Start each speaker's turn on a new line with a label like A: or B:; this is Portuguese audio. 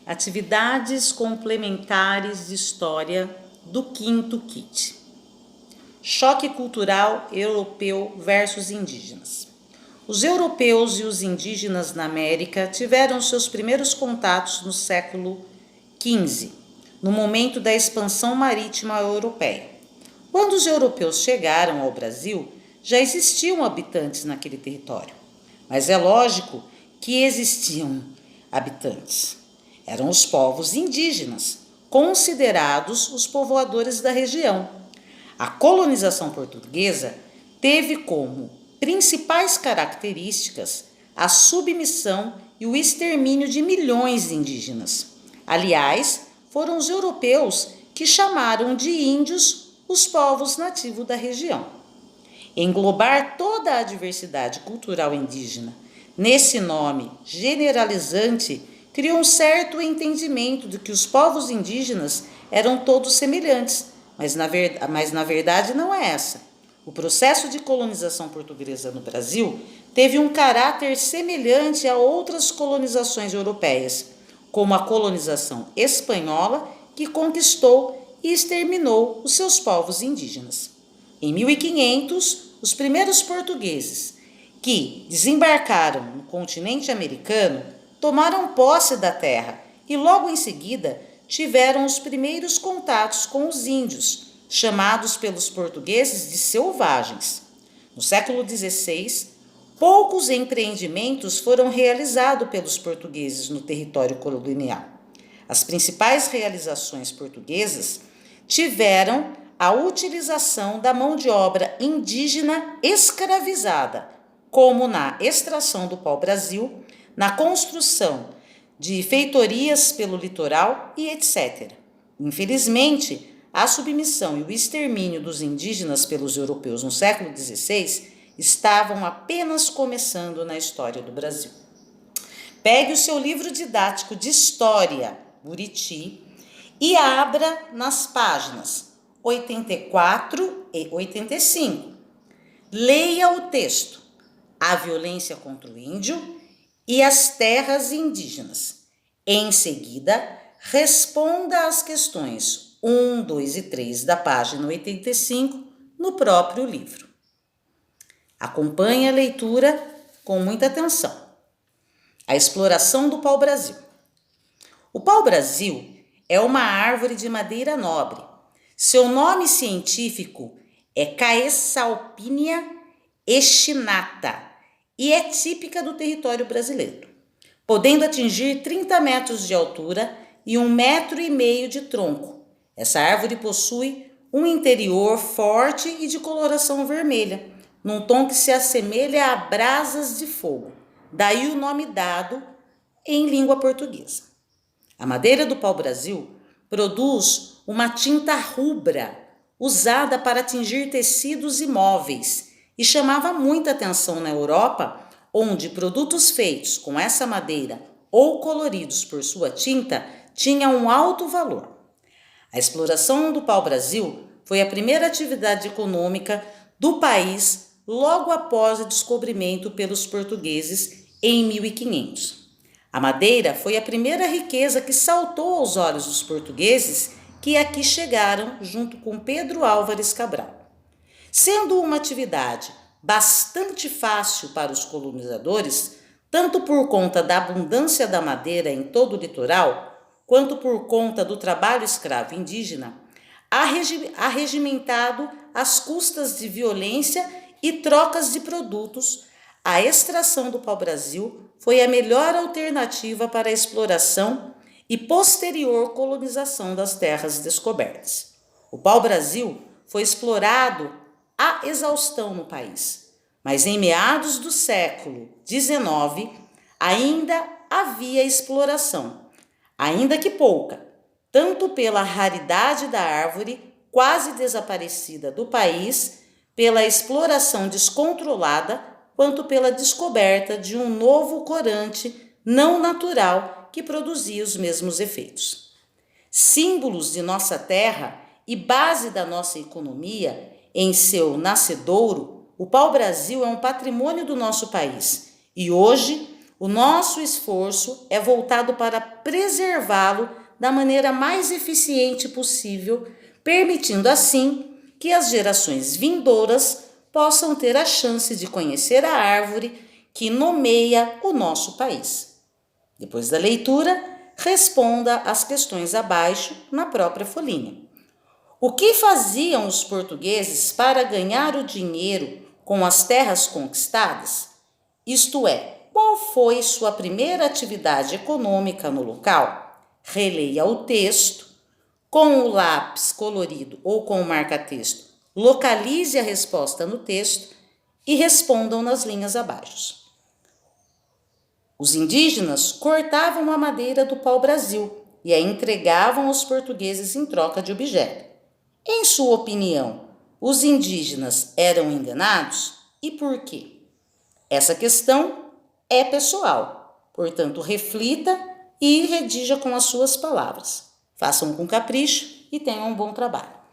A: Atividades complementares de história do quinto kit. Choque cultural europeu versus indígenas. Os europeus e os indígenas na América tiveram seus primeiros contatos no século XV, no momento da expansão marítima europeia. Quando os europeus chegaram ao Brasil, já existiam habitantes naquele território. Mas é lógico que existiam habitantes. Eram os povos indígenas, considerados os povoadores da região. A colonização portuguesa teve como principais características a submissão e o extermínio de milhões de indígenas. Aliás, foram os europeus que chamaram de índios os povos nativos da região. Englobar toda a diversidade cultural indígena nesse nome generalizante criou um certo entendimento de que os povos indígenas eram todos semelhantes, mas na verdade não é essa. O processo de colonização portuguesa no Brasil teve um caráter semelhante a outras colonizações europeias, como a colonização espanhola, que conquistou e exterminou os seus povos indígenas. Em 1500, os primeiros portugueses que desembarcaram no continente americano tomaram posse da terra e logo em seguida tiveram os primeiros contatos com os índios, chamados pelos portugueses de selvagens. No século XVI, poucos empreendimentos foram realizados pelos portugueses no território colonial. As principais realizações portuguesas tiveram a utilização da mão de obra indígena escravizada, como na extração do pau-brasil, na construção de feitorias pelo litoral e etc. Infelizmente, a submissão e o extermínio dos indígenas pelos europeus no século XVI estavam apenas começando na história do Brasil. Pegue o seu livro didático de História, Buriti, e abra nas páginas 84 e 85. Leia o texto A Violência contra o Índio e as Terras Indígenas. Em seguida, responda às questões 1, 2 e 3 da página 85 no próprio livro. Acompanhe a leitura com muita atenção. A exploração do pau-brasil. O pau-brasil é uma árvore de madeira nobre. Seu nome científico é Caesalpinia echinata e é típica do território brasileiro, podendo atingir 30 metros de altura e 1,5 metro de tronco. Essa árvore possui um interior forte e de coloração vermelha, num tom que se assemelha a brasas de fogo. Daí o nome dado em língua portuguesa. A madeira do pau-brasil produz uma tinta rubra, usada para tingir tecidos e móveis, e chamava muita atenção na Europa, onde produtos feitos com essa madeira ou coloridos por sua tinta tinham um alto valor. A exploração do pau-brasil foi a primeira atividade econômica do país logo após o descobrimento pelos portugueses em 1500. A madeira foi a primeira riqueza que saltou aos olhos dos portugueses que aqui chegaram junto com Pedro Álvares Cabral. Sendo uma atividade bastante fácil para os colonizadores, tanto por conta da abundância da madeira em todo o litoral, quanto por conta do trabalho escravo indígena, arregimentado às custas de violência e trocas de produtos, a extração do pau-brasil foi a melhor alternativa para a exploração e posterior colonização das terras descobertas. O pau-brasil foi explorado à exaustão no país, mas em meados do século XIX ainda havia exploração, ainda que pouca, tanto pela raridade da árvore quase desaparecida do país, pela exploração descontrolada, quanto pela descoberta de um novo corante não natural que produzia os mesmos efeitos. Símbolos de nossa terra e base da nossa economia, em seu nascedouro, o pau-brasil é um patrimônio do nosso país e hoje O nosso esforço é voltado para preservá-lo da maneira mais eficiente possível, permitindo assim que as gerações vindouras possam ter a chance de conhecer a árvore que nomeia o nosso país. Depois da leitura, responda as questões abaixo na própria folhinha. O que faziam os portugueses para ganhar o dinheiro com as terras conquistadas? Isto é, qual foi sua primeira atividade econômica no local? Releia o texto, com o lápis colorido ou com o marca-texto, localize a resposta no texto e respondam nas linhas abaixo. Os indígenas cortavam a madeira do pau-brasil e a entregavam aos portugueses em troca de objeto. Em sua opinião, os indígenas eram enganados e por quê? Essa questão é pessoal, portanto, reflita e redija com as suas palavras. Façam com capricho e tenham um bom trabalho.